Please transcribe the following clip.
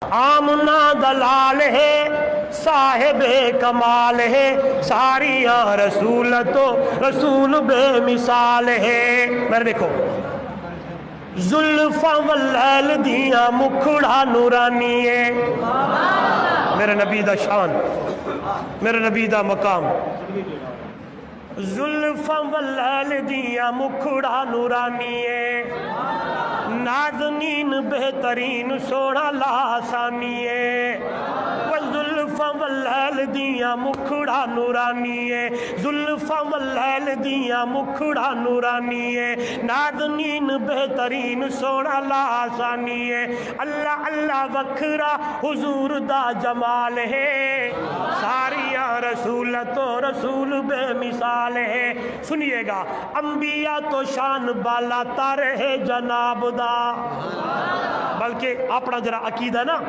آمنا دلال ہے صاحب کمال ہے ساریاں رسول تو رسول بے مثال ہے۔ میرے دیکھو زلفاں واللیل دیاں مکھڑا نورانی ہے، میرے نبی دا شان، میرے نبی دا مقام۔ زلفاں واللیل دیاں مکھڑا نورانی ہے، نازنین بہترین سونا لاسانی ہے۔ زلفاں واللیل دیاں مکھڑا نورانی ہے، زلفاں واللیل دیاں مکھڑا نورانی ہے، نازنین بہترین سونا لاسانی ہے۔ اللہ اللہ وکھرا حضور دا جمال ہے، ساریاں رسول تو رسول بے مثال ہے۔ سنیے گا انبیاء تو شان بالا تر ہے جناب دا، بلکہ اپنا جرا عقیدہ نا